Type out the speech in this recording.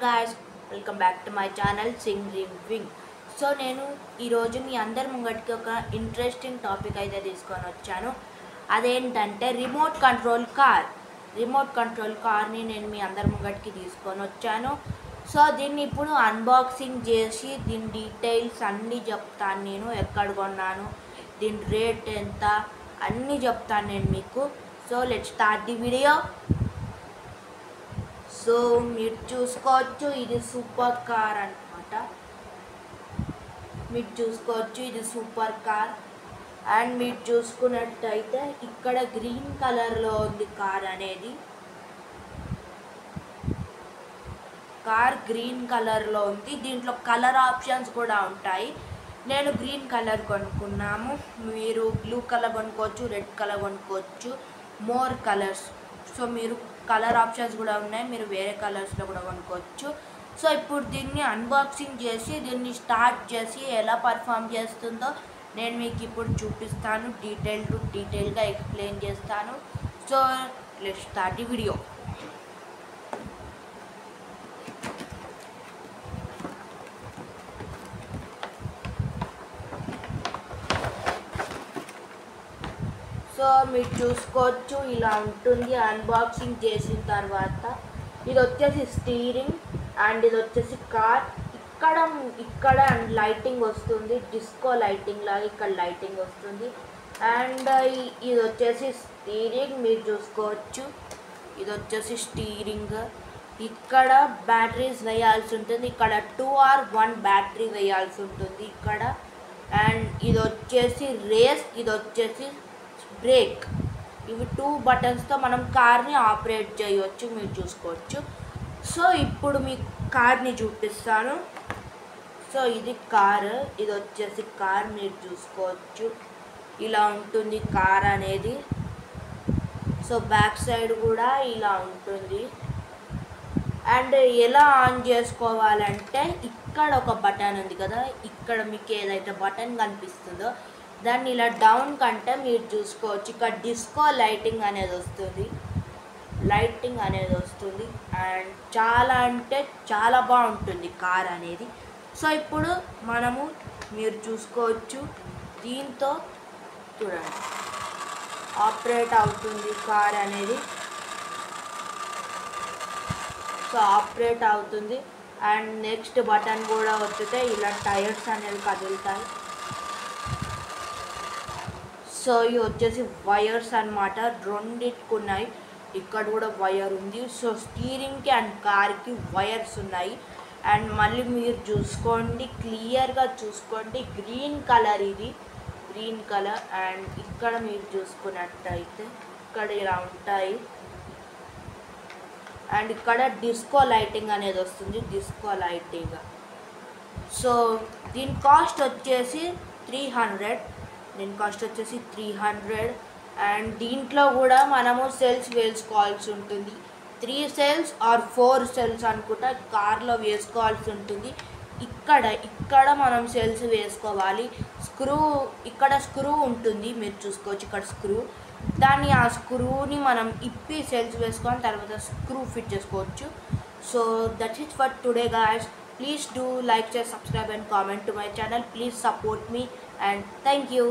guys, welcome back to my channel Sing Ring Wing. So నేను ఈరోజు మీ అందరి ముంగటికి ఒక ఇంట్రెస్టింగ్ టాపిక్ అయితే తీసుకొని వచ్చాను. అదేంటంటే రిమోట్ కంట్రోల్ కార్ని నేను మీ అందరి ముంగటికి తీసుకొని వచ్చాను. సో దీన్ని ఇప్పుడు అన్బాక్సింగ్ చేసి దీని డీటెయిల్స్ అన్నీ చెప్తాను. నేను ఎక్కడ కొన్నాను, దీని రేట్ ఎంత అన్నీ చెప్తాను నేను మీకు. So let's start the video. So మీరు చూసుకోవచ్చు, ఇది సూపర్ కార్ అనమాట. మీరు చూసుకోవచ్చు, ఇది సూపర్ కార్. అండ్ మీరు చూసుకున్నట్టయితే ఇక్కడ గ్రీన్ కలర్లో ఉంది కార్ అనేది. కార్ గ్రీన్ కలర్లో ఉంది. దీంట్లో కలర్ ఆప్షన్స్ కూడా ఉంటాయి. నేను గ్రీన్ కలర్ కొనుక్కున్నాము. మీరు బ్లూ కలర్ కొనుక్కోవచ్చు, రెడ్ కలర్ కొనుక్కోవచ్చు, మోర్ కలర్స్. సో మీరు కలర్ ఆప్షన్స్ కూడా ఉన్నాయి, మీరు వేరే కలర్స్లో కూడా కొనుక్కోవచ్చు. సో ఇప్పుడు దీన్ని అన్బాక్సింగ్ చేసి దీన్ని స్టార్ట్ చేసి ఎలా పర్ఫామ్ చేస్తుందో నేను మీకు ఇప్పుడు చూపిస్తాను. డీటెయిల్గా ఎక్స్ప్లెయిన్ చేస్తాను. So let's start the video. So మీరు చూసుకోవచ్చు, ఇలా ఉంటుంది అన్బాక్సింగ్ చేసిన తర్వాత. ఇది వచ్చేసి స్టీరింగ్ అండ్ ఇది వచ్చేసి కార్. ఇక్కడ లైటింగ్ వస్తుంది, డిస్కో లైటింగ్ లాగా ఇక్కడ లైటింగ్ వస్తుంది. అండ్ ఇది వచ్చేసి స్టీరింగ్, మీరు చూసుకోవచ్చు. ఇది వచ్చేసి స్టీరింగ్. ఇక్కడ బ్యాటరీస్ వేయాల్సి ఉంటుంది. ఇక్కడ 2 or 1 బ్యాటరీ వేయాల్సి ఉంటుంది ఇక్కడ. అండ్ ఇది వచ్చేసి రేస్, ఇది వచ్చేసి బ్రేక్. ఇవి 2 బటన్స్తో మనం కార్ని ఆపరేట్ చేయవచ్చు, మీరు చూసుకోవచ్చు. సో ఇప్పుడు మీ కార్ని చూపిస్తాను. సో ఇది కార్, ఇది వచ్చేసి కార్, మీరు చూసుకోవచ్చు. ఇలా ఉంటుంది కార్ అనేది. సో బ్యాక్ సైడ్ కూడా ఇలా ఉంటుంది. అండ్ ఎలా ఆన్ చేసుకోవాలంటే ఇక్కడ ఒక బటన్ ఉంది కదా, ఇక్కడ మీకు ఏదైతే బటన్ కనిపిస్తుందో దాన్ని ఇలా డౌన్ కంటే మీరు చూసుకోవచ్చు. ఇక్కడ డిస్కో లైటింగ్ అనేది వస్తుంది, అండ్ చాలా అంటే చాలా బాగుంటుంది కార్ అనేది. సో ఇప్పుడు మీరు చూసుకోవచ్చు, దీంతో చూడండి ఆపరేట్ అవుతుంది కార్ అనేది. సో ఆపరేట్ అవుతుంది. అండ్ నెక్స్ట్ బటన్ కూడా వచ్చితే ఇలా టైర్స్ అనేవి కదులుతాయి. సో ఇవి వచ్చేసి వైర్స్ అన్నమాట, రెండిటికి ఉన్నాయి. ఇక్కడ కూడా వైర్ ఉంది. సో స్టీరింగ్కి అండ్ కార్కి వైర్స్ ఉన్నాయి. అండ్ మళ్ళీ మీరు చూసుకోండి, క్లియర్గా చూసుకోండి, గ్రీన్ కలర్, ఇది గ్రీన్ కలర్. అండ్ ఇక్కడ మీరు చూసుకున్నట్టయితే ఇక్కడ ఇలా ఉంటాయి. అండ్ ఇక్కడ డిస్కో లైటింగ్ అనేది వస్తుంది, డిస్కో లైటింగ్. సో దీని కాస్ట్ వచ్చేసి 300. అండ్ దీంట్లో కూడా మనము సెల్స్ వేసుకోవాల్సి ఉంటుంది. 3 cells or 4 cells అనుకుంటా కార్లో వేసుకోవాల్సి ఉంటుంది. ఇక్కడ మనం సెల్స్ వేసుకోవాలి. ఇక్కడ స్క్రూ ఉంటుంది, మీరు చూసుకోవచ్చు. ఇక్కడ స్క్రూ, ఆ స్క్రూని మనం ఇప్పి సెల్స్ వేసుకొని తర్వాత స్క్రూ ఫిట్ చేసుకోవచ్చు. So that's it for today guys. Please do like, share, subscribe and comment to my channel. Please support me and thank you.